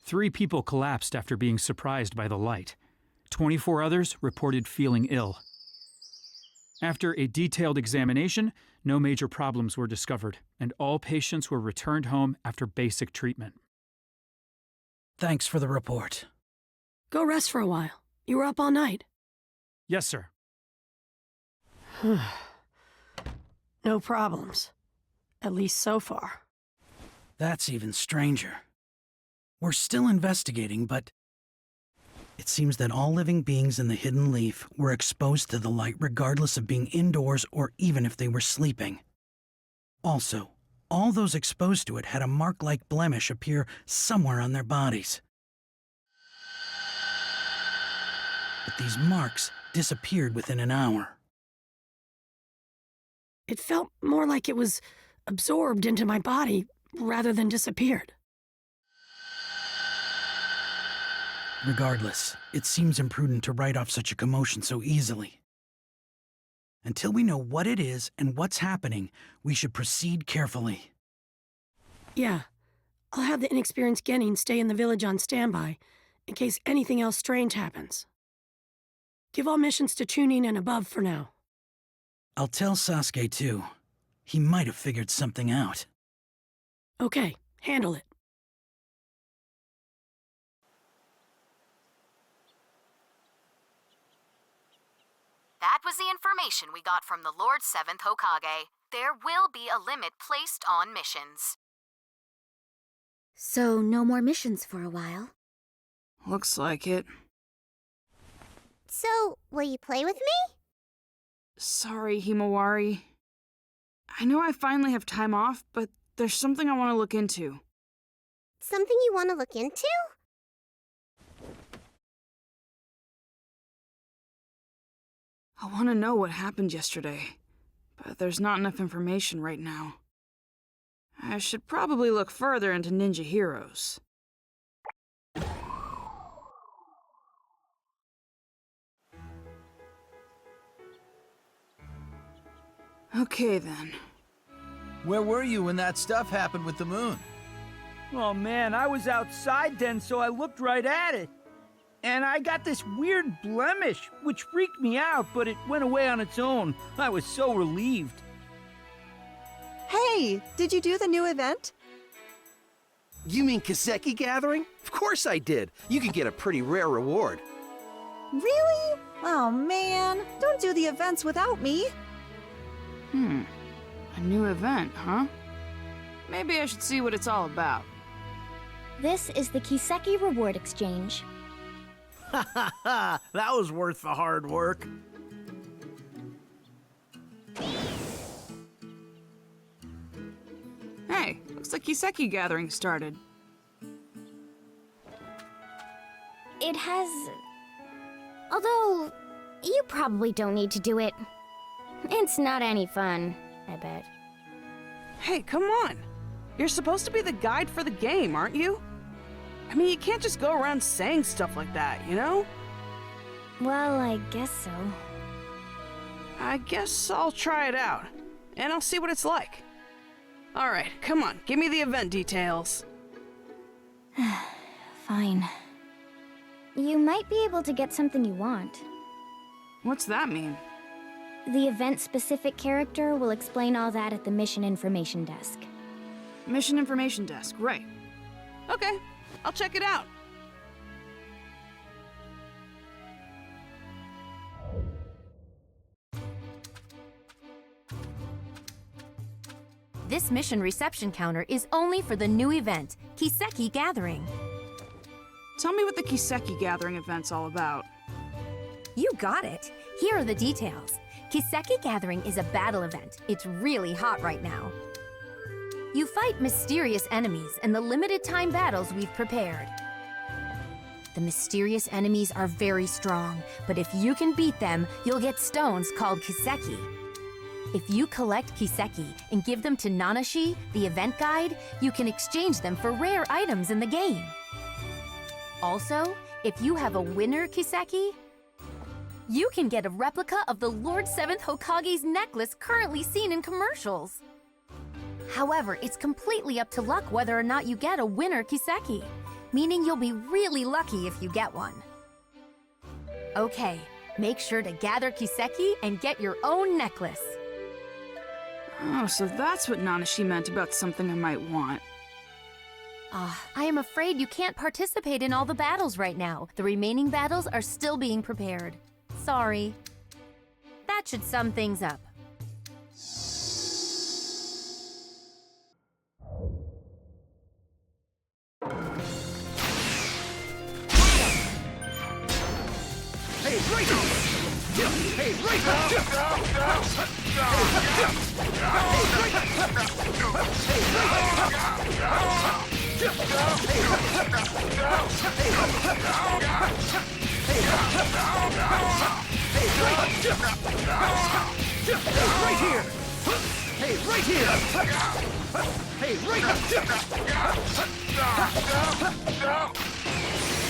3 people collapsed after being surprised by the light. 24 others reported feeling ill. After a detailed examination, no major problems were discovered, and all patients were returned home after basic treatment. Thanks for the report. Go rest for a while. You were up all night. Yes, sir. No problems. At least so far. That's even stranger. We're still investigating, but it seems that all living beings in the Hidden Leaf were exposed to the light regardless of being indoors or even if they were sleeping. Also, all those exposed to it had a mark-like blemish appear somewhere on their bodies. But these marks disappeared within an hour. It felt more like it was absorbed into my body rather than disappeared. Regardless, it seems imprudent to write off such a commotion so easily. Until we know what it is and what's happening, we should proceed carefully. Yeah. I'll have the inexperienced Genin stay in the village on standby, in case anything else strange happens. Give all missions to Chunin and above for now. I'll tell Sasuke too. He might have figured something out. Okay, handle it. That was the information we got from the Lord 7th Hokage. There will be a limit placed on missions. So, no more missions for a while? Looks like it. So, will you play with me? Sorry, Himawari. I know I finally have time off, but there's something I want to look into. Something you want to look into? I want to know what happened yesterday, but there's not enough information right now. I should probably look further into ninja heroes. Okay then. Where were you when that stuff happened with the moon? Oh man, I was outside then, so I looked right at it. And I got this weird blemish, which freaked me out, but it went away on its own. I was so relieved. Hey, did you do the new event? You mean Kiseki Gathering? Of course I did. You can get a pretty rare reward. Really? Oh man, don't do the events without me. A new event, huh? Maybe I should see what it's all about. This is the Kiseki Reward Exchange. Ha ha ha! That was worth the hard work. Hey, looks like Kiseki Gathering started. It has... Although, you probably don't need to do it. It's not any fun, I bet. Hey, come on! You're supposed to be the guide for the game, aren't you? I mean, you can't just go around saying stuff like that, you know? Well, I guess so. I guess I'll try it out, and I'll see what it's like. Alright, come on, give me the event details. Fine. You might be able to get something you want. What's that mean? The event-specific character will explain all that at the Mission Information Desk. Mission Information Desk, right. Okay, I'll check it out. This mission reception counter is only for the new event, Kiseki Gathering. Tell me what the Kiseki Gathering event's all about. You got it. Here are the details. Kiseki Gathering is a battle event. It's really hot right now. You fight mysterious enemies in the limited time battles we've prepared. The mysterious enemies are very strong, but if you can beat them, you'll get stones called Kiseki. If you collect Kiseki and give them to Nanashi, the event guide, you can exchange them for rare items in the game. Also, if you have a winner Kiseki, you can get a replica of the Lord 7th Hokage's necklace currently seen in commercials. However, it's completely up to luck whether or not you get a winner Kiseki. meaning you'll be really lucky if you get one. Okay, make sure to gather Kiseki and get your own necklace. Oh, so that's what Nanashi meant about something I might want. I am afraid you can't participate in all the battles right now. The remaining battles are still being prepared. Sorry. That should sum things up. Hey, right here! Hey, right here! Right here! Hey, right here! Hey, right here!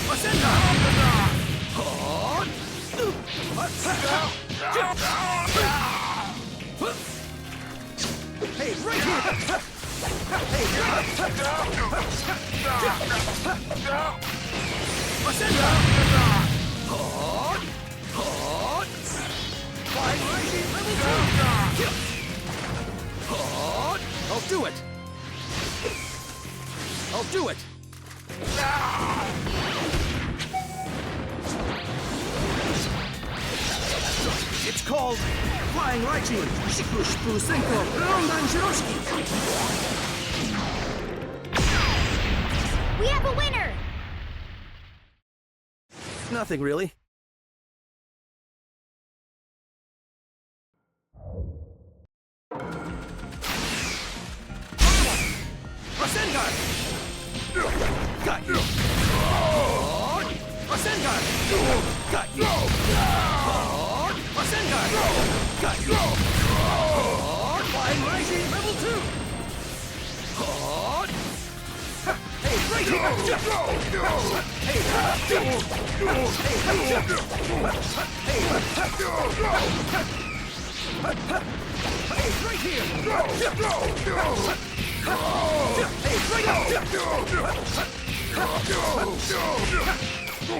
Ascenda! Hey, right here! Hey, Ascenda! Flying Rising level 2! I'll do it! I'll do it! It's called Flying Raijin Shiku Shippu Senko Rondan Shiroshiki. We have a winner! Nothing really. Rasengan! Got you! Rasengan! Got you! Rasengan! Got you! Flying Rising level 2! Hey, right here! Hey, right here!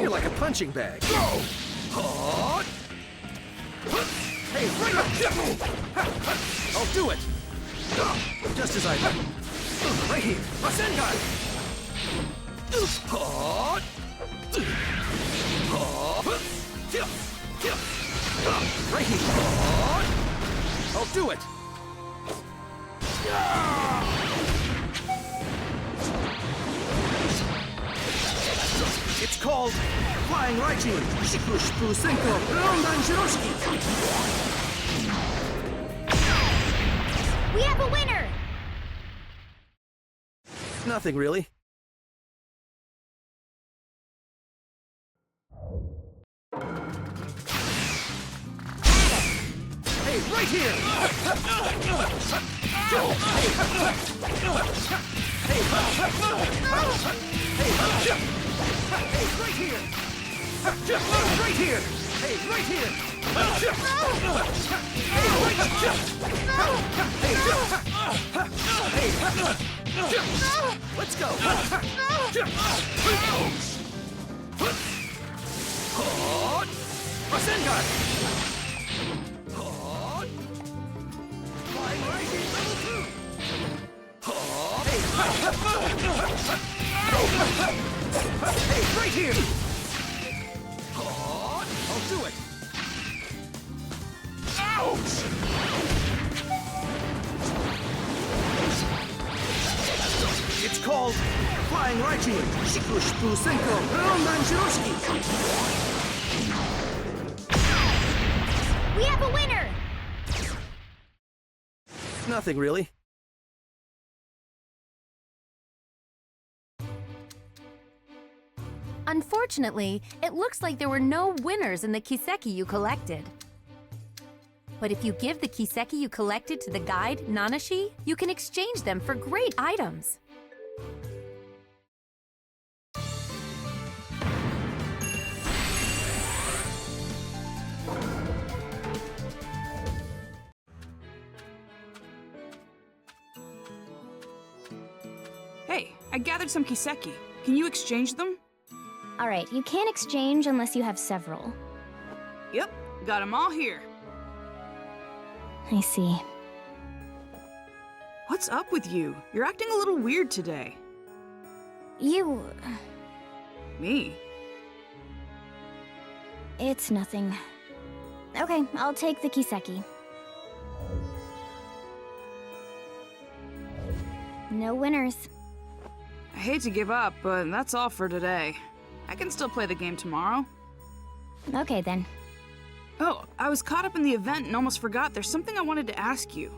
You're like a punching bag. Hey, right up! I'll do it! Just as I... Right here! Rasengan! Right here! I'll do it! It's called Flying Raijin Shiku Shippu Senko Rondan Shiroshiki. We have a winner! Nothing really. Hey, right here! Hey, right here! Right here! Hey, right here! Let's go! Rasengan! Flying Rising level 2! Hey, right here! I'll do it! Ouch! It's called Flying Raijin Shiku Shippu Senko Rondan Shiroshiki. We have a winner! Nothing really. Unfortunately, it looks like there were no winners in the Kiseki you collected. But if you give the Kiseki you collected to the guide, Nanashi, you can exchange them for great items. Hey, I gathered some Kiseki. Can you exchange them? Alright, you can't exchange unless you have several. Yep, got them all here. I see. What's up with you? You're acting a little weird today. You... Me? It's nothing. Okay, I'll take the Kiseki. No winners. I hate to give up, but that's all for today. I can still play the game tomorrow. Okay then. Oh, I was caught up in the event and almost forgot there's something I wanted to ask you.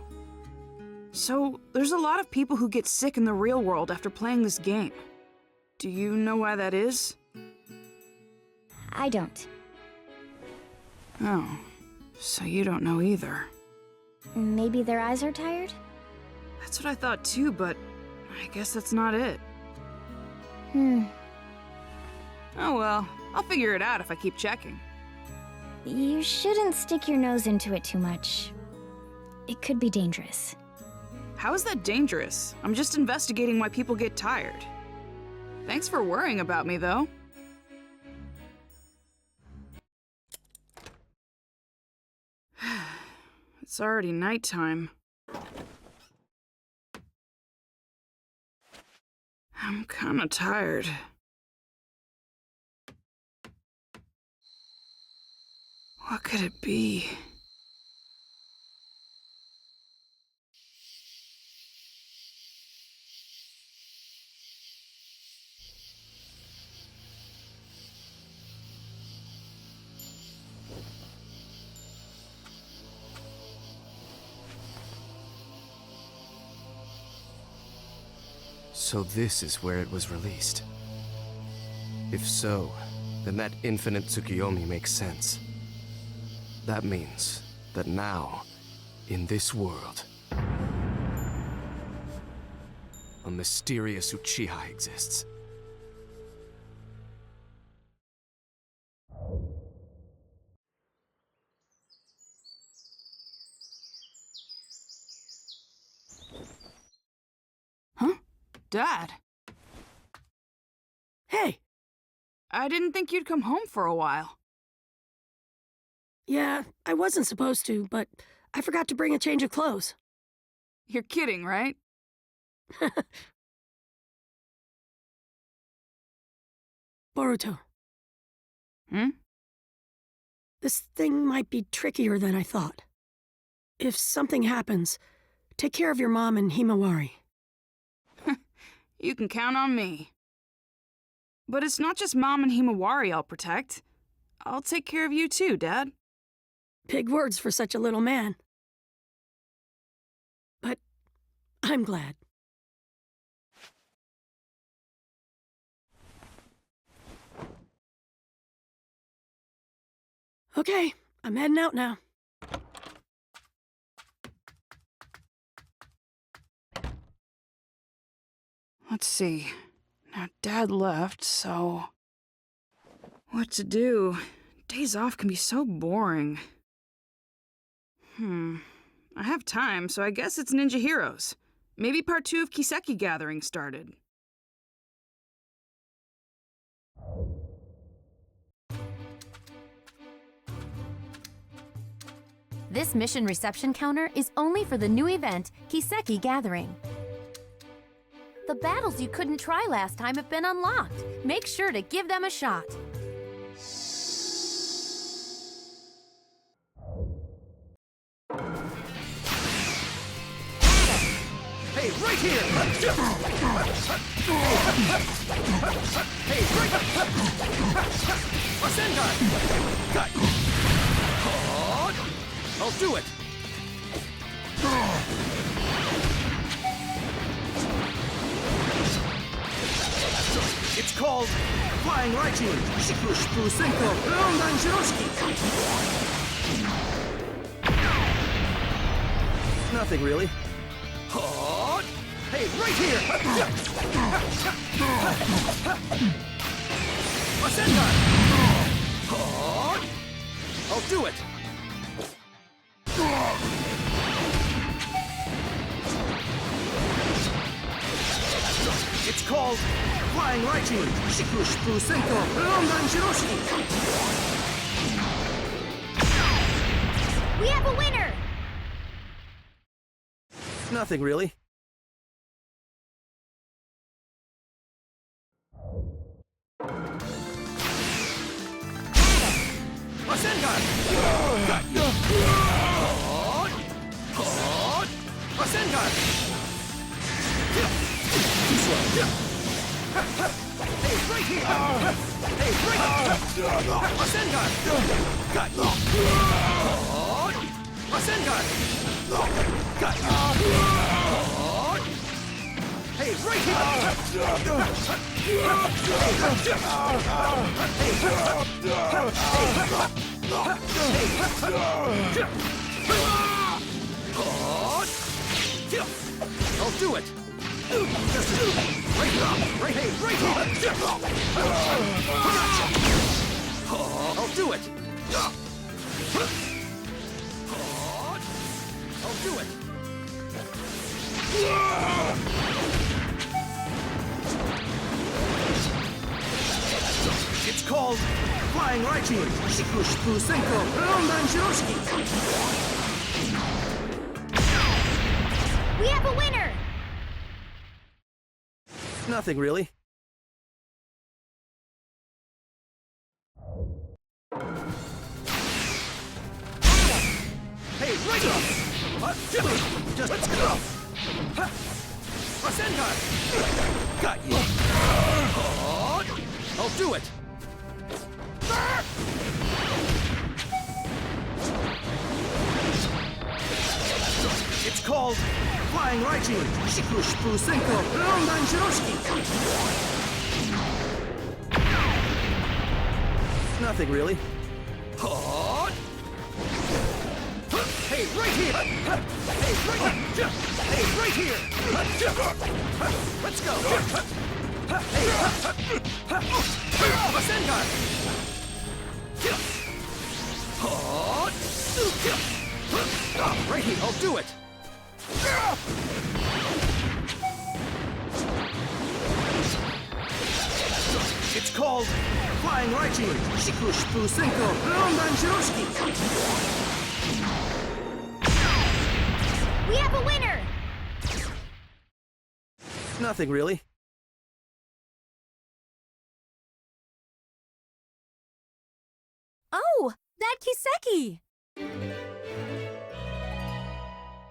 So, there's a lot of people who get sick in the real world after playing this game. Do you know why that is? I don't. Oh, so you don't know either. Maybe their eyes are tired? That's what I thought too, but I guess that's not it. Hmm. Oh well, I'll figure it out if I keep checking. You shouldn't stick your nose into it too much. It could be dangerous. How is that dangerous? I'm just investigating why people get tired. Thanks for worrying about me, though. It's already nighttime. I'm kinda tired. What could it be? So this is where it was released. If so, then that infinite Tsukiyomi makes sense. That means that now, in this world, a mysterious Uchiha exists. Huh? Dad? Hey! I didn't think you'd come home for a while. Yeah, I wasn't supposed to, but I forgot to bring a change of clothes. You're kidding, right? Boruto. Hmm? This thing might be trickier than I thought. If something happens, take care of your mom and Himawari. You can count on me. But it's not just Mom and Himawari I'll protect. I'll take care of you too, Dad. Big words for such a little man. But I'm glad. Okay, I'm heading out now. Let's see. Now, Dad left, so... What to do? Days off can be so boring. I have time, so I guess it's Ninja Heroes. Maybe part 2 of Kiseki Gathering started. This mission reception counter is only for the new event, Kiseki Gathering. The battles you couldn't try last time have been unlocked. Make sure to give them a shot. Hey, right here! Hey, right! Rasengan! Cut! I'll do it! It's called Flying Raijin, Shikushpu Senko, Rondan Shiroshiki! Nothing really. Hey, right here! Rasengan! I'll do it! It's called called Flying Raichu Shikushiku Senko Rondan Shiroshiki. We have a winner! Nothing really. Rasengan! Got you! Rasengan! Too slow. Hey, right here! Hey, right here! Rasengan! Got you! Rasengan! Got you! Hey, right here! I'll do it! Right here! Right here! Right here! I'll do it! I'll do it! It's called Flying Raichu Shikushiku Senko Rondan Shiroshiki. We have a winner! Nothing really. Hey, right up! Just let's go! Rasengan! Got you! I'll do it! It's called Flying Raichu Shikushiku Senko Rondan Shiroshiki. Nothing really. Hey, right here! Hey, right here! Hey, right here! Let's go! Hey! Rasengan! Right here, I'll do it! It's called Flying Raichu Shikushiku Senko Rondan Shiroshiki. We have a winner! Nothing really. Oh, that Kiseki!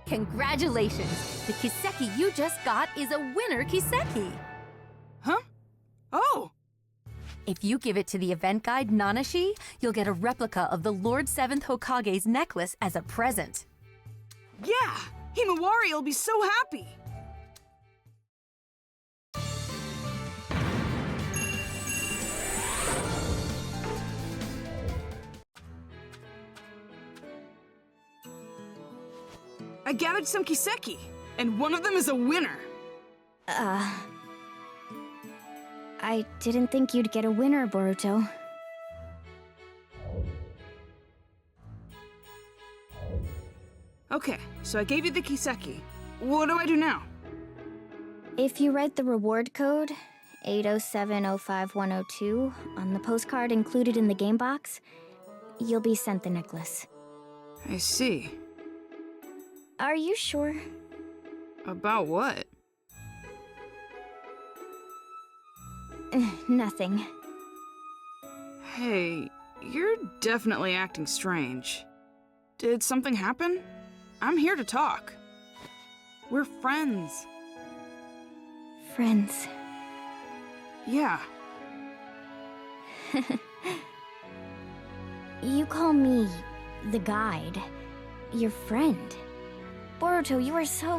Congratulations! The Kiseki you just got is a winner Kiseki! Huh? Oh! If you give it to the event guide Nanashi, you'll get a replica of the Lord 7th Hokage's necklace as a present. Yeah! Himawari will be so happy! I gathered some Kiseki, and one of them is a winner! I didn't think you'd get a winner, Boruto. Okay, so I gave you the Kiseki. What do I do now? If you write the reward code, 807051002, on the postcard included in the game box, you'll be sent the necklace. I see. Are you sure? About what? Nothing. Hey, you're definitely acting strange. Did something happen? I'm here to talk. We're friends. Friends. Yeah. You call me the guide, your friend. Boruto, you are so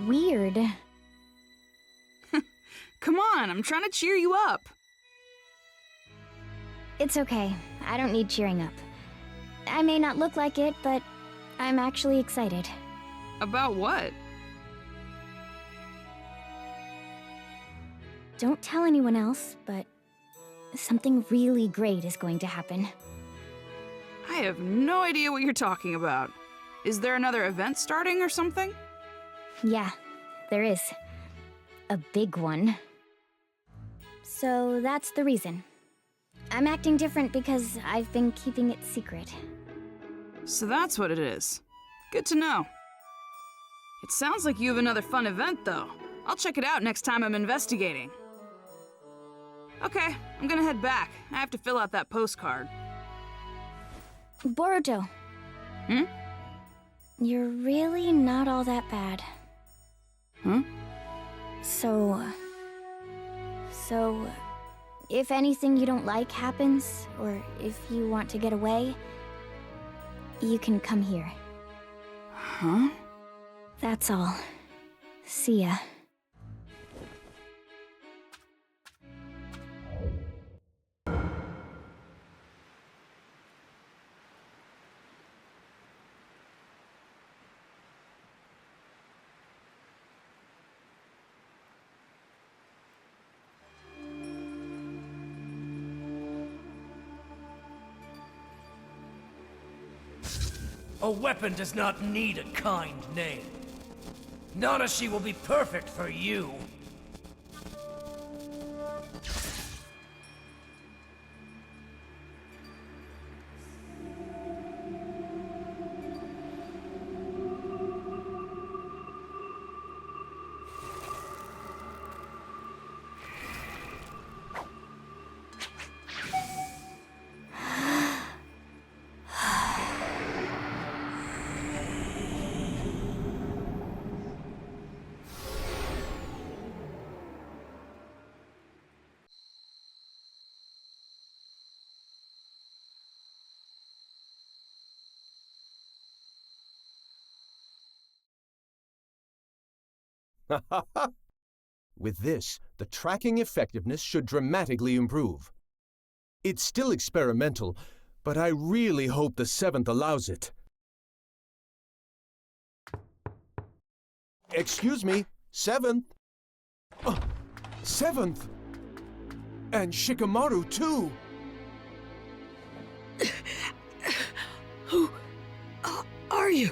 weird. Come on, I'm trying to cheer you up. It's okay. I don't need cheering up. I may not look like it, but I'm actually excited. About what? Don't tell anyone else, but something really great is going to happen. I have no idea what you're talking about. Is there another event starting or something? Yeah, there is. A big one. So that's the reason. I'm acting different because I've been keeping it secret. So that's what it is. Good to know. It sounds like you have another fun event, though. I'll check it out next time I'm investigating. Okay, I'm gonna head back. I have to fill out that postcard. Boruto. Hmm? You're really not all that bad. Huh? So, if anything you don't like happens, or if you want to get away, you can come here. Huh? That's all. See ya. A weapon does not need a kind name. Nanashi will be perfect for you. With this, the tracking effectiveness should dramatically improve. It's still experimental, but I really hope the 7th allows it. Excuse me, 7th? 7th? And Shikamaru, too! Who are you?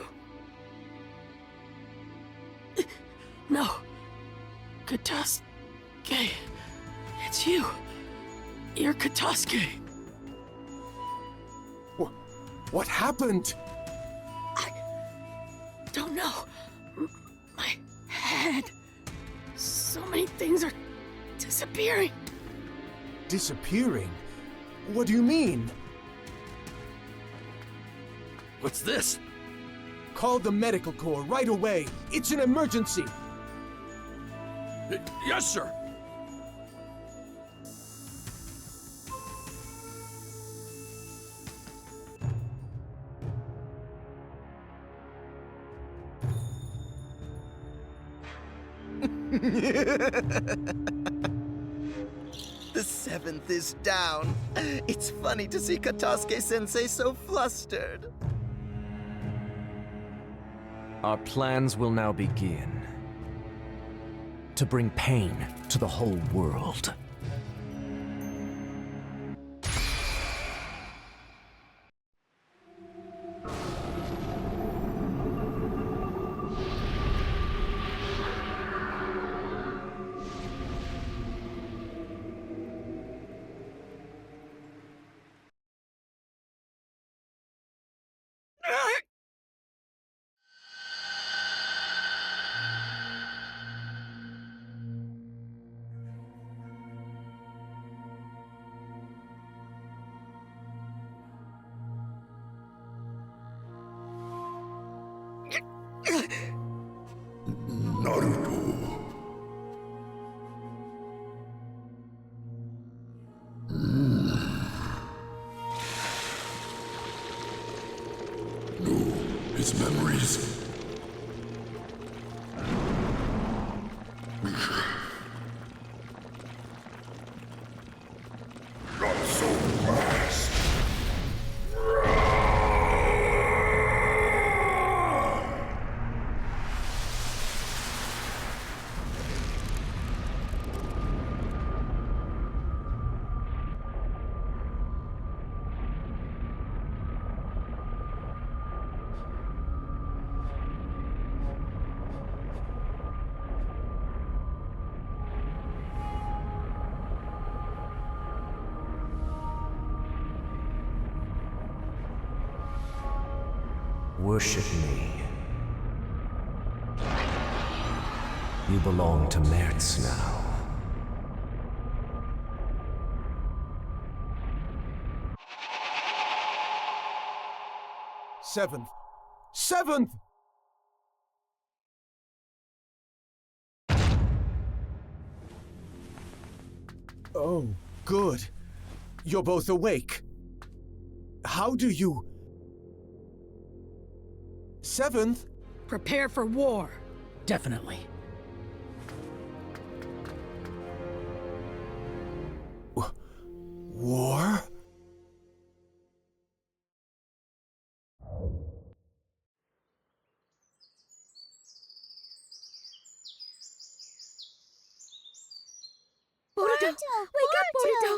No. Katasuke. It's you. You're Katasuke. What happened? I don't know. My head. So many things are disappearing. Disappearing? What do you mean? What's this? Call the medical corps right away. It's an emergency. Yes, sir. The 7th is down. It's funny to see Katasuke-sensei so flustered. Our plans will now begin. To bring pain to the whole world. Naruto. No, his memories. Not so fast. worship me. You belong to Mertz now. Seventh! Seventh! Oh, good. You're both awake. How do you... Seventh? Prepare for war. Definitely. War? Boruto! Wake up, Boruto!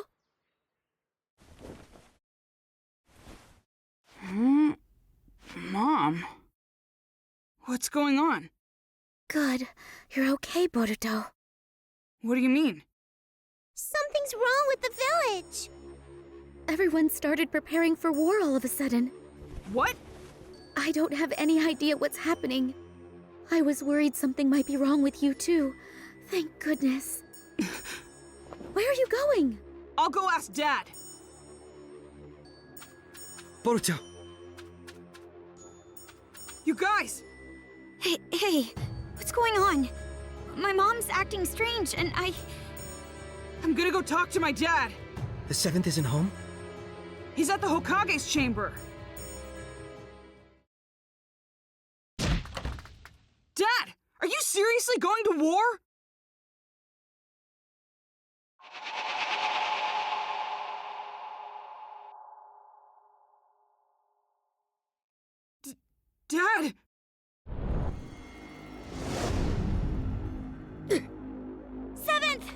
Mom? What's going on? Good. You're okay, Boruto. What do you mean? Something's wrong with the village. Everyone started preparing for war all of a sudden. What? I don't have any idea what's happening. I was worried something might be wrong with you too. Thank goodness. Where are you going? I'll go ask Dad. Boruto! You guys! Hey, what's going on? My mom's acting strange and I'm gonna go talk to my dad. The seventh isn't home? He's at the Hokage's chamber. Dad! Are you seriously going to war? Dad! Seventh!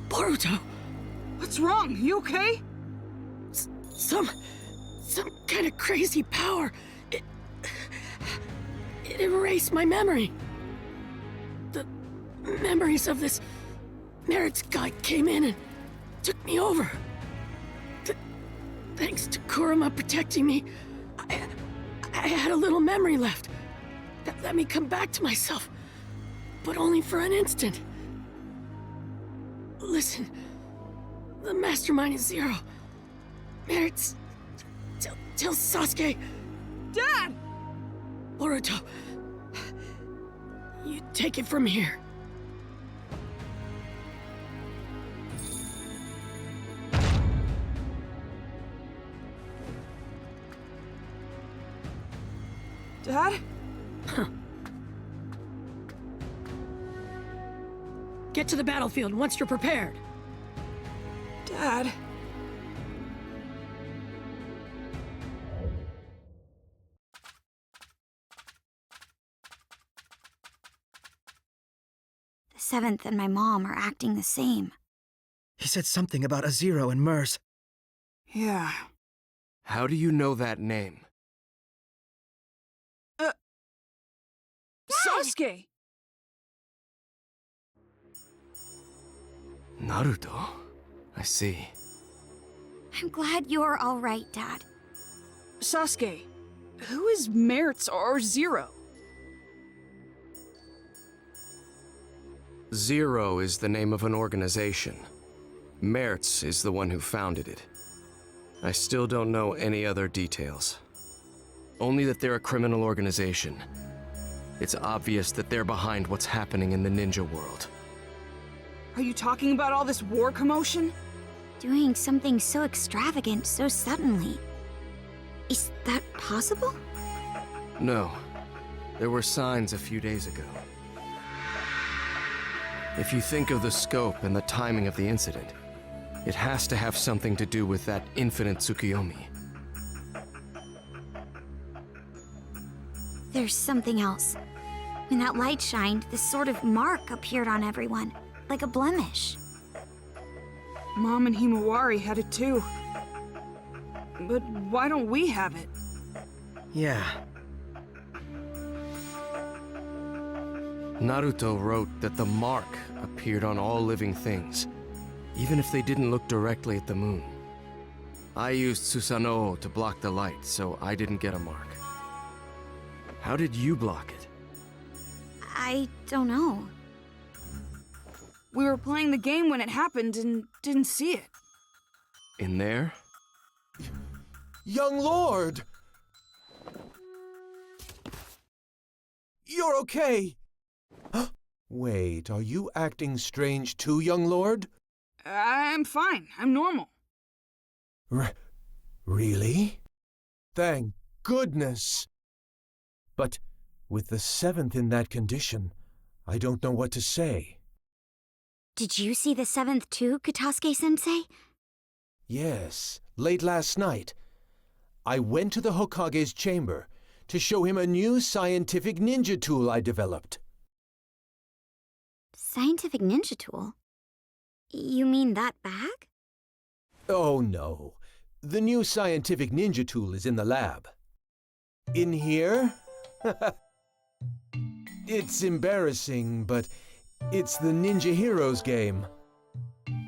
Boruto! What's wrong? You okay? Some kind of crazy power. It erased my memory. The memories of this Mertz guy came in and took me over. Thanks to Kurama protecting me, I had a little memory left that let me come back to myself, but only for an instant. Listen, the mastermind is Zero. Mertz, tell Sasuke. Dad! Boruto, you take it from here. Dad? Get to the battlefield once you're prepared. Dad? The seventh and my mom are acting the same. He said something about a Zero and Mers. Yeah. How do you know that name? Sasuke! Naruto? I see. I'm glad you're all right, Dad. Sasuke, who is Mertz or Zero? Zero is the name of an organization. Mertz is the one who founded it. I still don't know any other details. Only that they're a criminal organization. It's obvious that they're behind what's happening in the ninja world. Are you talking about all this war commotion? Doing something so extravagant so suddenly. Is that possible? No. There were signs a few days ago. If you think of the scope and the timing of the incident, it has to have something to do with that infinite Tsukiyomi. There's something else. When that light shined, this sort of mark appeared on everyone, like a blemish. Mom and Himawari had it too. But why don't we have it? Yeah. Naruto wrote that the mark appeared on all living things, even if they didn't look directly at the moon. I used Susanoo to block the light, so I didn't get a mark. How did you block it? I don't know. We were playing the game when it happened and didn't see it. In there? Young Lord! You're okay! Wait, are you acting strange too, young Lord? I'm fine. I'm normal. Really? Thank goodness! But with the 7th in that condition, I don't know what to say. Did you see the 7th too, Katasuke-sensei? Yes, late last night. I went to the Hokage's chamber to show him a new scientific ninja tool I developed. Scientific ninja tool? You mean that bag? Oh no. The new scientific ninja tool is in the lab. In here? It's embarrassing, but it's the Ninja Heroes game.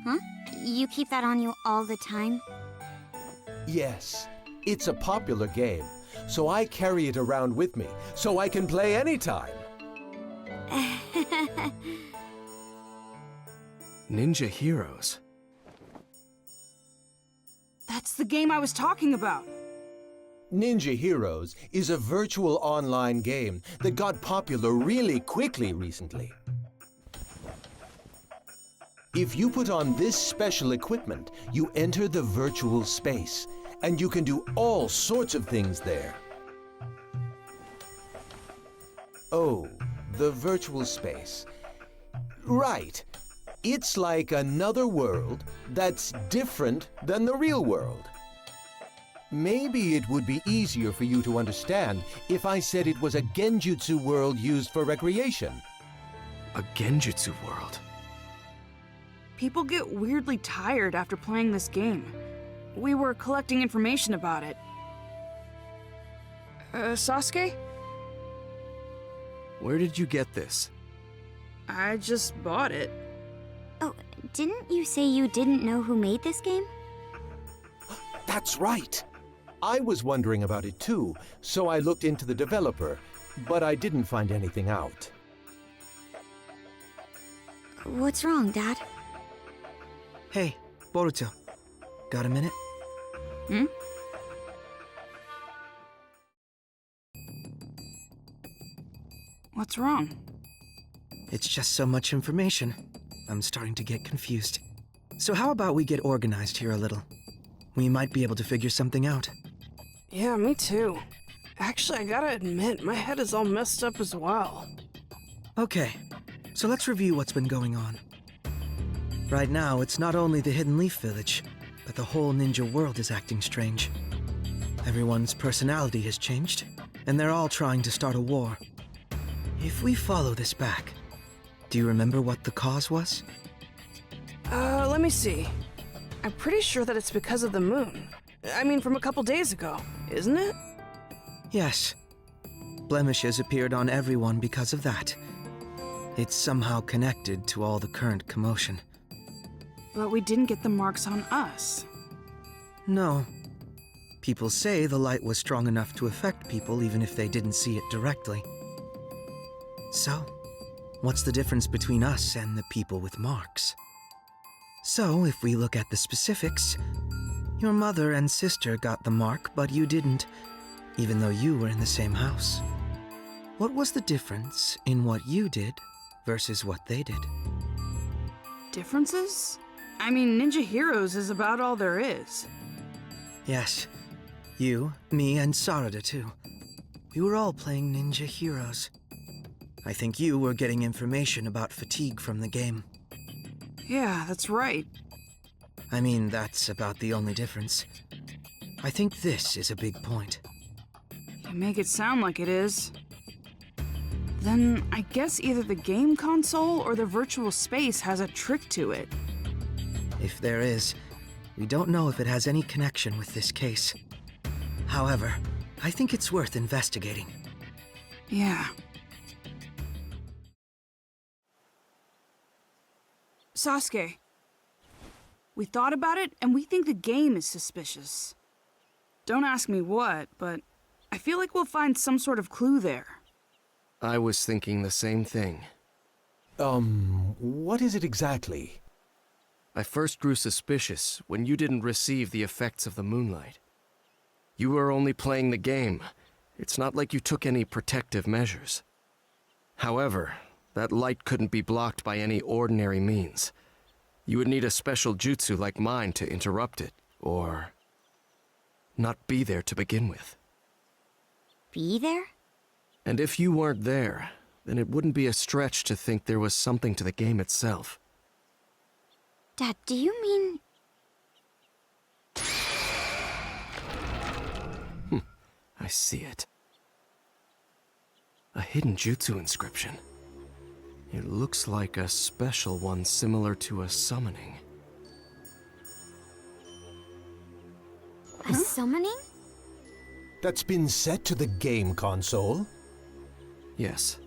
Huh? You keep that on you all the time? Yes, it's a popular game, so I carry it around with me, so I can play anytime. Ninja Heroes? That's the game I was talking about. Ninja Heroes is a virtual online game that got popular really quickly recently. If you put on this special equipment, you enter the virtual space, and you can do all sorts of things there. Oh, the virtual space. Right. It's like another world that's different than the real world. Maybe it would be easier for you to understand if I said it was a genjutsu world used for recreation. A genjutsu world? People get weirdly tired after playing this game. We were collecting information about it. Sasuke? Where did you get this? I just bought it. Oh, didn't you say you didn't know who made this game? That's right. I was wondering about it too, so I looked into the developer, but I didn't find anything out. What's wrong, Dad? Hey, Boruto. Got a minute? Hmm? What's wrong? It's just so much information. I'm starting to get confused. So how about we get organized here a little? We might be able to figure something out. Yeah, me too. Actually, I gotta admit, my head is all messed up as well. Okay, so let's review what's been going on. Right now, it's not only the Hidden Leaf Village, but the whole ninja world is acting strange. Everyone's personality has changed, and they're all trying to start a war. If we follow this back, do you remember what the cause was? Let me see. I'm pretty sure that it's because of the moon. I mean, from a couple days ago, isn't it? Yes. Blemishes appeared on everyone because of that. It's somehow connected to all the current commotion. But we didn't get the marks on us. No. People say the light was strong enough to affect people even if they didn't see it directly. So, what's the difference between us and the people with marks? So, if we look at the specifics, your mother and sister got the mark, but you didn't, even though you were in the same house. What was the difference in what you did versus what they did? Differences? I mean, Ninja Heroes is about all there is. Yes. You, me, and Sarada too. We were all playing Ninja Heroes. I think you were getting information about fatigue from the game. Yeah, that's right. I mean, that's about the only difference. I think this is a big point. You make it sound like it is. Then I guess either the game console or the virtual space has a trick to it. If there is, we don't know if it has any connection with this case. However, I think it's worth investigating. Yeah. Sasuke, We thought about it, and we think the game is suspicious. Don't ask me what, but I feel like we'll find some sort of clue there. I was thinking the same thing. What is it exactly? I first grew suspicious when you didn't receive the effects of the moonlight. You were only playing the game. It's not like you took any protective measures. However, that light couldn't be blocked by any ordinary means. You would need a special jutsu like mine to interrupt it, or not be there to begin with. Be there? And if you weren't there, then it wouldn't be a stretch to think there was something to the game itself. Dad, do you mean... I see it. A hidden jutsu inscription. It looks like a special one similar to a summoning. A summoning? That's been set to the game console? Yes.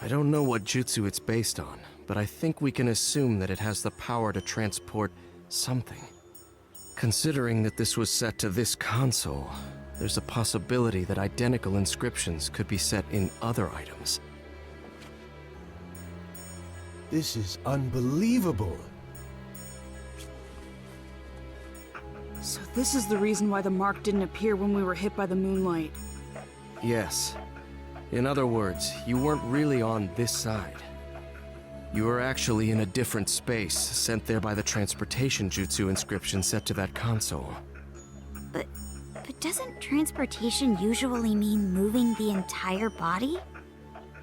I don't know what jutsu it's based on, but I think we can assume that it has the power to transport something. Considering that this was set to this console, there's a possibility that identical inscriptions could be set in other items. This is unbelievable. So this is the reason why the mark didn't appear when we were hit by the moonlight. Yes. In other words, you weren't really on this side. You were actually in a different space, sent there by the transportation jutsu inscription set to that console. But doesn't transportation usually mean moving the entire body?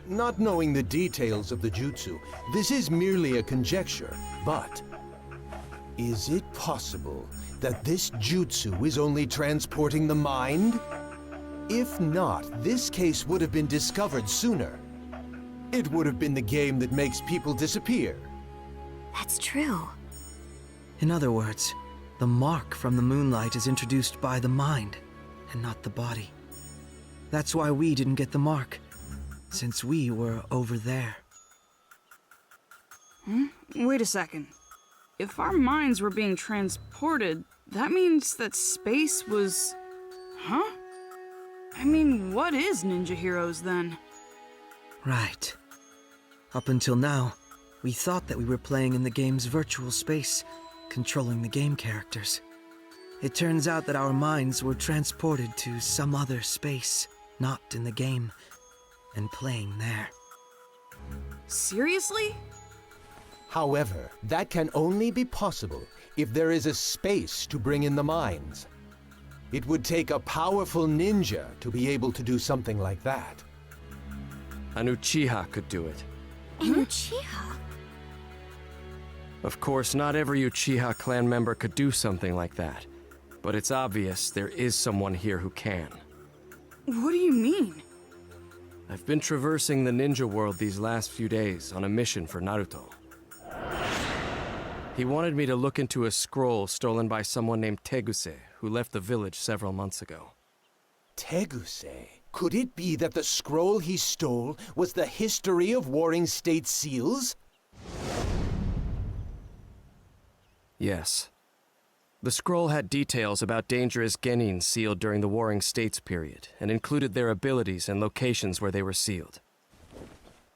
Not knowing the details of the jutsu, this is merely a conjecture, but is it possible that this jutsu is only transporting the mind? If not, this case would have been discovered sooner. It would have been the game that makes people disappear. That's true. In other words, the mark from the moonlight is introduced by the mind, and not the body. That's why we didn't get the mark, since we were over there. Wait a second. If our minds were being transported, that means that space was... Huh? I mean, what is Ninja Heroes then? Right. Up until now, we thought that we were playing in the game's virtual space, controlling the game characters. It turns out that our minds were transported to some other space, not in the game, and playing there. Seriously? However, that can only be possible if there is a space to bring in the minds. It would take a powerful ninja to be able to do something like that. An Uchiha could do it. An Uchiha? Of course, not every Uchiha clan member could do something like that. But it's obvious there is someone here who can. What do you mean? I've been traversing the ninja world these last few days on a mission for Naruto. He wanted me to look into a scroll stolen by someone named Teguse, who left the village several months ago. Teguse? Could it be that the scroll he stole was the history of Warring State seals? Yes. The scroll had details about dangerous genin sealed during the Warring States period, and included their abilities and locations where they were sealed.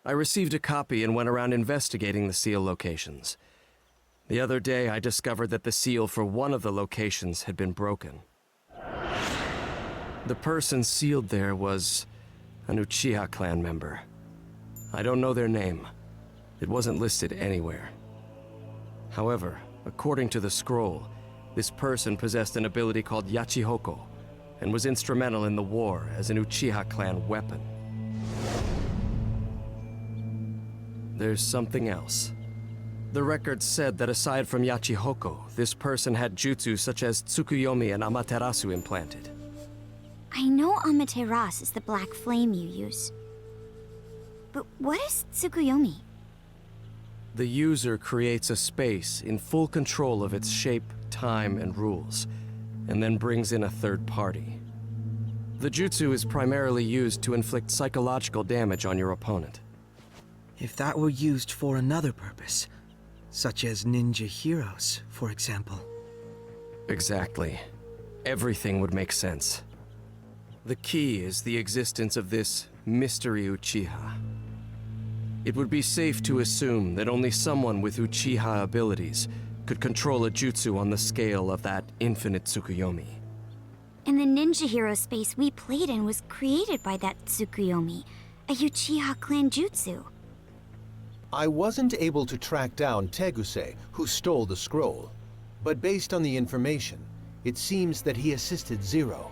I received a copy and went around investigating the seal locations. The other day, I discovered that the seal for one of the locations had been broken. The person sealed there was an Uchiha clan member. I don't know their name. It wasn't listed anywhere. However, according to the scroll, this person possessed an ability called Yachihoko, and was instrumental in the war as an Uchiha clan weapon. There's something else. The record said that aside from Yachihoko, this person had jutsu such as Tsukuyomi and Amaterasu implanted. I know Amaterasu is the black flame you use. But what is Tsukuyomi? The user creates a space in full control of its shape, time, and rules, and then brings in a third party. The jutsu is primarily used to inflict psychological damage on your opponent. If that were used for another purpose, Such as ninja heroes, for example. Exactly. Everything would make sense. The key is the existence of this mystery Uchiha. It would be safe to assume that only someone with Uchiha abilities could control a jutsu on the scale of that infinite Tsukuyomi. And the ninja hero space we played in was created by that Tsukuyomi, a Uchiha clan jutsu. I wasn't able to track down Teguse, who stole the scroll, but based on the information, it seems that he assisted Zero.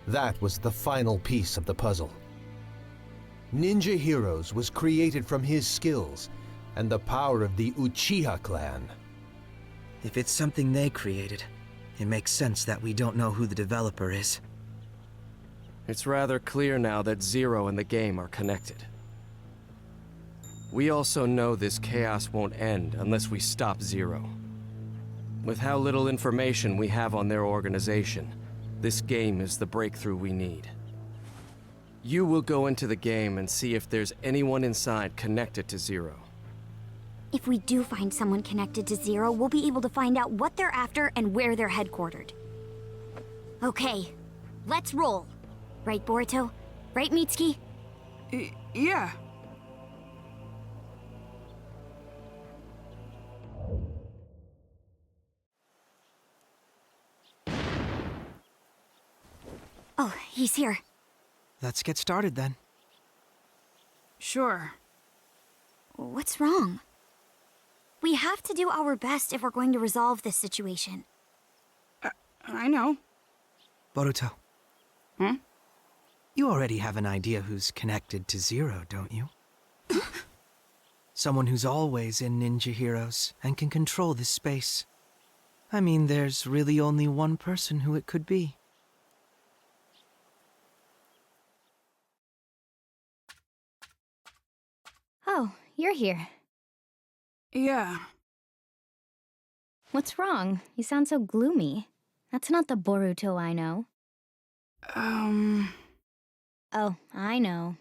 That was the final piece of the puzzle. Ninja Heroes was created from his skills and the power of the Uchiha clan. If it's something they created, it makes sense that we don't know who the developer is. It's rather clear now that Zero and the game are connected. We also know this chaos won't end unless we stop Zero. With how little information we have on their organization, this game is the breakthrough we need. You will go into the game and see if there's anyone inside connected to Zero. If we do find someone connected to Zero, we'll be able to find out what they're after and where they're headquartered. Okay, let's roll. Right, Boruto? Right, Mitsuki? Yeah. Oh, he's here. Let's get started then. Sure. What's wrong? We have to do our best if we're going to resolve this situation. I know. Boruto. Hmm? You already have an idea who's connected to Zero, don't you? Someone who's always in Ninja Heroes and can control this space. I mean, there's really only one person who it could be. Oh, you're here. Yeah. What's wrong? You sound so gloomy. That's not the Boruto I know. Oh, I know.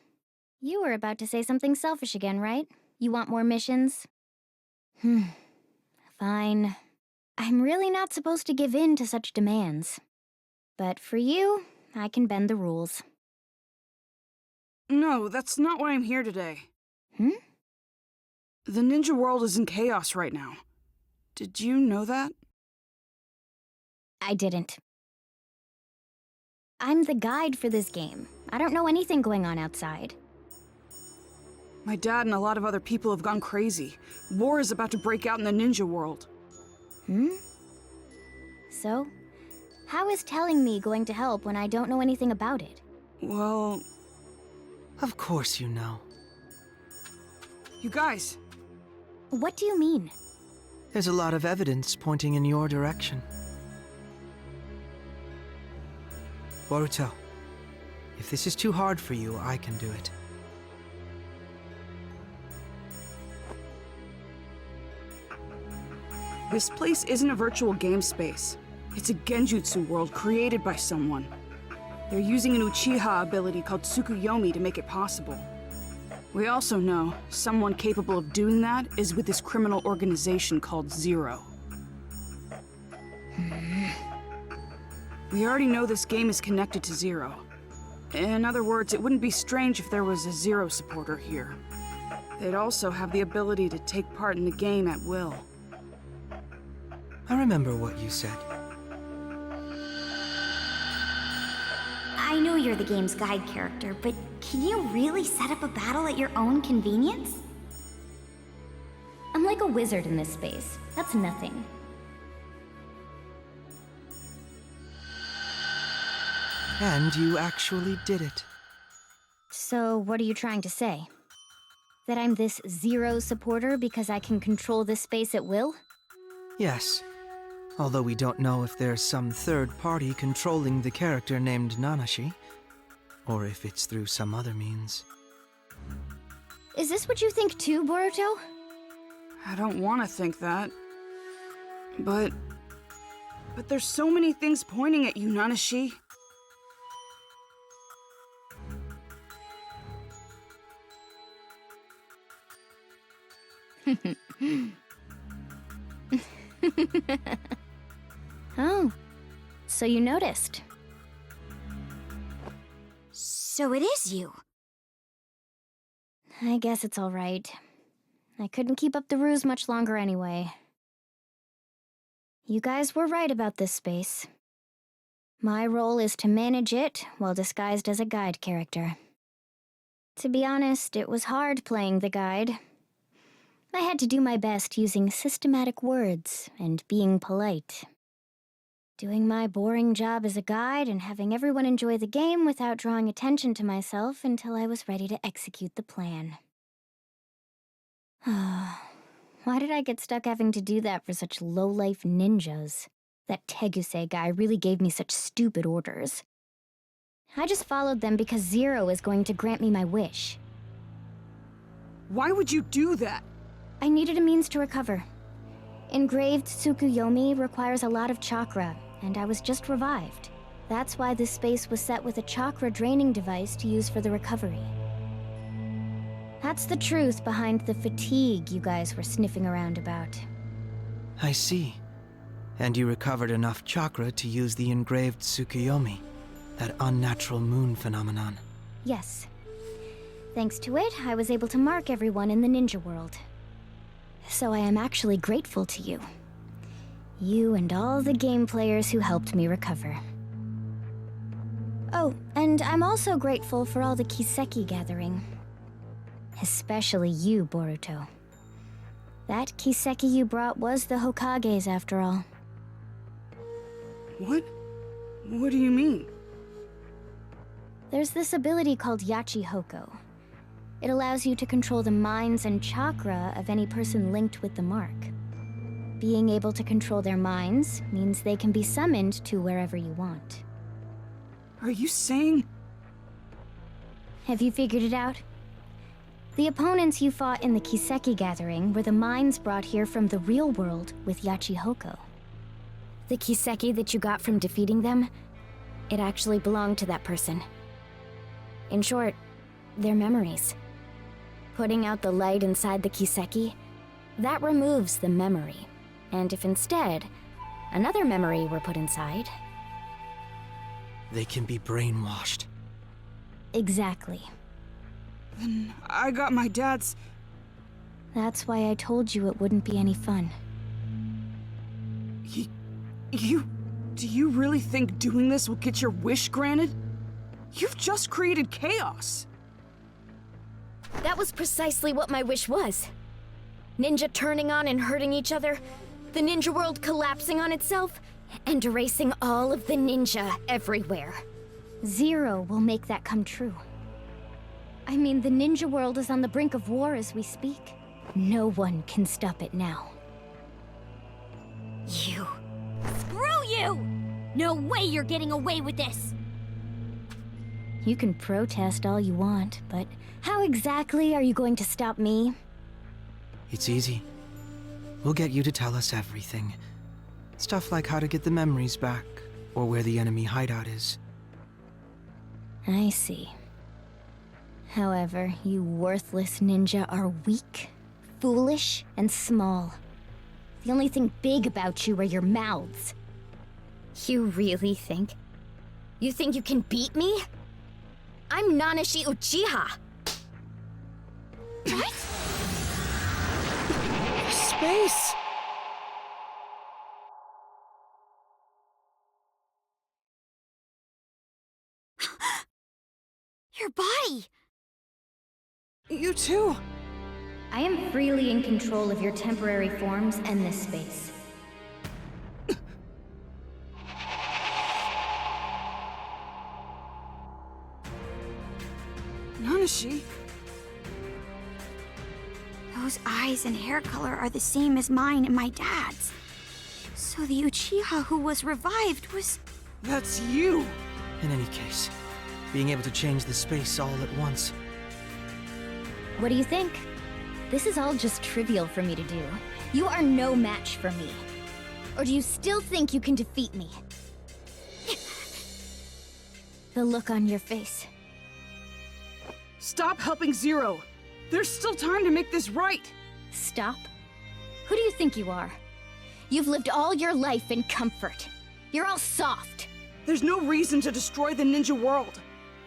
You were about to say something selfish again, right? You want more missions? Fine. I'm really not supposed to give in to such demands. But for you, I can bend the rules. No, that's not why I'm here today. Hmm? The ninja world is in chaos right now. Did you know that? I didn't. I'm the guide for this game. I don't know anything going on outside. My dad and a lot of other people have gone crazy. War is about to break out in the ninja world. So, how is telling me going to help when I don't know anything about it? Well... Of course you know. You guys... What do you mean? There's a lot of evidence pointing in your direction. Boruto, if this is too hard for you, I can do it. This place isn't a virtual game space. It's a genjutsu world created by someone. They're using an Uchiha ability called Tsukuyomi to make it possible. We also know someone capable of doing that is with this criminal organization called Zero. We already know this game is connected to Zero. In other words, it wouldn't be strange if there was a Zero supporter here. They'd also have the ability to take part in the game at will. I remember what you said. I know you're the game's guide character, but can you really set up a battle at your own convenience? I'm like a wizard in this space. That's nothing. And you actually did it. So, what are you trying to say? That I'm this Zero supporter because I can control this space at will? Yes. Although we don't know if there's some third party controlling the character named Nanashi, or if it's through some other means. Is this what you think too, Boruto? I don't want to think that. But there's so many things pointing at you, Nanashi. Oh, so you noticed. So it is you. I guess it's all right. I couldn't keep up the ruse much longer anyway. You guys were right about this space. My role is to manage it while disguised as a guide character. To be honest, it was hard playing the guide. I had to do my best using systematic words and being polite. Doing my boring job as a guide and having everyone enjoy the game without drawing attention to myself until I was ready to execute the plan. Why did I get stuck having to do that for such low-life ninjas? That Teguse guy really gave me such stupid orders. I just followed them because Zero is going to grant me my wish. Why would you do that? I needed a means to recover. Engraved Tsukuyomi requires a lot of chakra, and I was just revived. That's why this space was set with a chakra draining device to use for the recovery. That's the truth behind the fatigue you guys were sniffing around about. I see. And you recovered enough chakra to use the engraved Tsukuyomi, that unnatural moon phenomenon. Yes. Thanks to it, I was able to mark everyone in the ninja world. So I am actually grateful to you. You and all the game players who helped me recover. Oh, and I'm also grateful for all the Kiseki gathering. Especially you, Boruto. That Kiseki you brought was the Hokage's after all. What? What do you mean? There's this ability called Yachi Hoko. It allows you to control the minds and chakra of any person linked with the mark. Being able to control their minds means they can be summoned to wherever you want. Are you saying... Have you figured it out? The opponents you fought in the Kiseki gathering were the minds brought here from the real world with Yachi Hoko. The Kiseki that you got from defeating them, it actually belonged to that person. In short, their memories. Putting out the light inside the Kiseki, that removes the memory. And if instead, another memory were put inside... They can be brainwashed. Exactly. Then I got my dad's... That's why I told you it wouldn't be any fun. Do you really think doing this will get your wish granted? You've just created chaos. That was precisely what my wish was. Ninja turning on and hurting each other, the ninja world collapsing on itself, and erasing all of the ninja everywhere. Zero will make that come true. I mean, the ninja world is on the brink of war as we speak. No one can stop it now. You. Screw you! No way you're getting away with this! You can protest all you want, but how exactly are you going to stop me? It's easy. We'll get you to tell us everything. Stuff like how to get the memories back, or where the enemy hideout is. I see. However, you worthless ninja are weak, foolish, and small. The only thing big about you are your mouths. You really think? You think you can beat me? I'm Nanashi Uchiha! What? Space! Your body! You too! I am freely in control of your temporary forms and this space. Nanashi? Those eyes and hair color are the same as mine and my dad's. So the Uchiha who was revived was... That's you! In any case, being able to change the space all at once. What do you think? This is all just trivial for me to do. You are no match for me. Or do you still think you can defeat me? The look on your face. Stop helping Zero! There's still time to make this right! Stop? Who do you think you are? You've lived all your life in comfort. You're all soft. There's no reason to destroy the ninja world.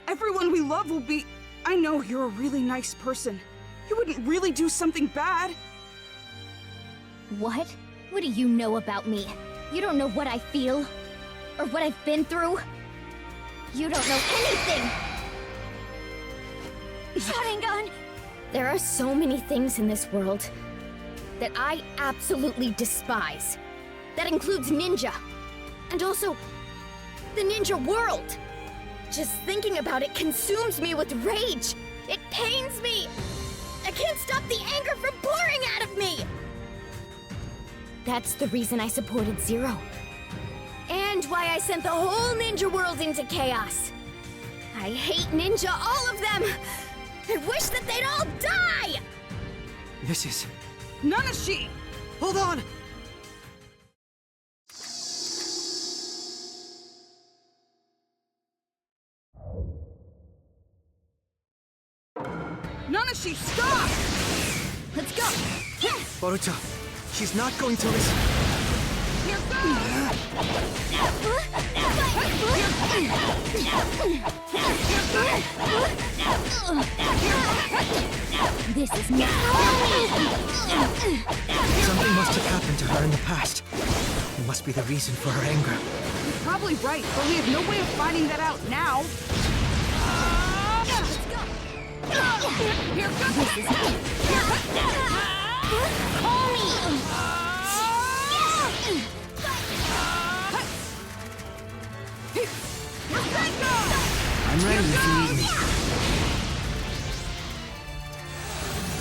Everyone we love will be... I know you're a really nice person. You wouldn't really do something bad. What? What do you know about me? You don't know what I feel? Or what I've been through? You don't know anything! Sharingan! There are so many things in this world that I absolutely despise. That includes ninja. And also, the ninja world. Just thinking about it consumes me with rage. It pains me. I can't stop the anger from pouring out of me. That's the reason I supported Zero. And why I sent the whole ninja world into chaos. I hate ninja, all of them. I wish that they'd all die! This is... Nanashi! Hold on! Nanashi, stop! Let's go! Boruto, she's not going to listen. Here goes! This is not... Something must have happened to her in the past. It must be the reason for her anger. You're probably right, but we have no way of finding that out now. Let's go! Here goes! This is not... Call me! I'm ready if you need me.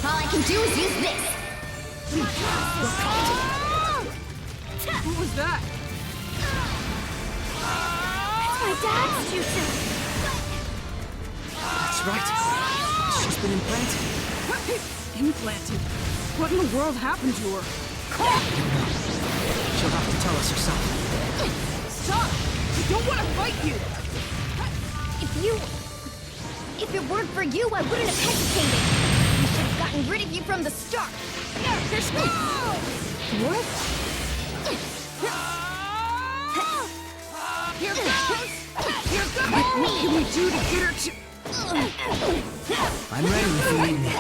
All I can do is use this! Who was that? It's my dad's jutsu! That's right. She's been implanted. Implanted? What in the world happened to her? I don't know. She'll have to tell us herself. Stop! I don't want to fight you! If it weren't for you, I wouldn't have hesitated. I should have gotten rid of you from the start. What? Here goes! Here goes! What can we do to get her to... I'm ready if you need me.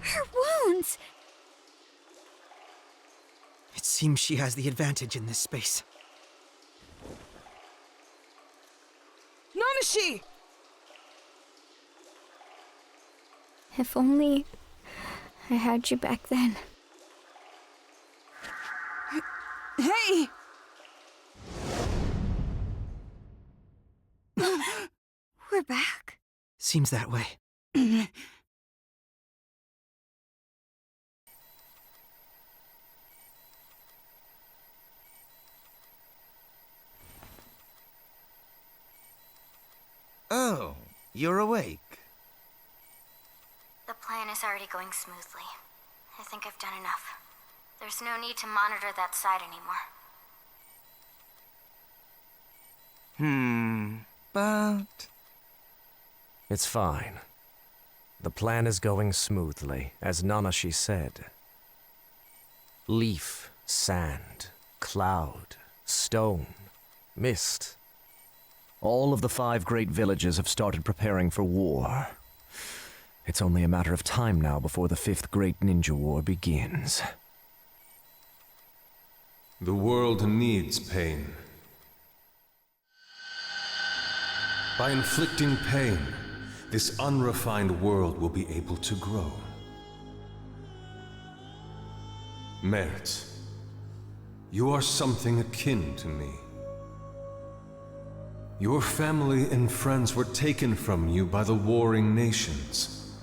Her wounds! It seems she has the advantage in this space. Nanashi! If only I had you back then. Hey! We're back. Seems that way. Oh, you're awake. The plan is already going smoothly. I think I've done enough. There's no need to monitor that side anymore. But... It's fine. The plan is going smoothly, as Nanashi said. Leaf, sand, cloud, stone, mist. All of the 5 great villages have started preparing for war. It's only a matter of time now before the 5th Great Ninja War begins. The world needs pain. By inflicting pain, this unrefined world will be able to grow. Merit, you are something akin to me. Your family and friends were taken from you by the warring nations.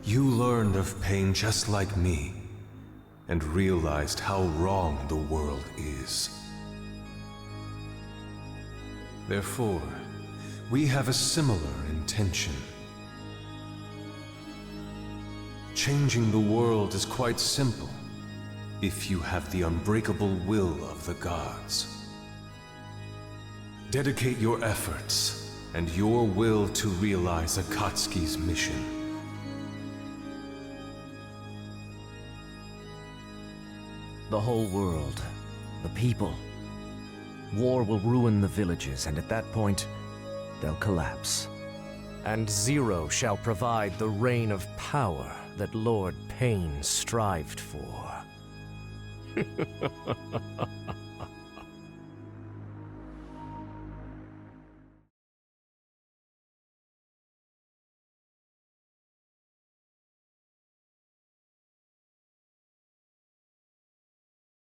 You learned of pain just like me, and realized how wrong the world is. Therefore, We have a similar intention. Changing the world is quite simple, if you have the unbreakable will of the gods. Dedicate your efforts and your will to realize Akatsuki's mission. The whole world, the people. War will ruin the villages, and at that point, they'll collapse. And Zero shall provide the reign of power that Lord Pain strived for.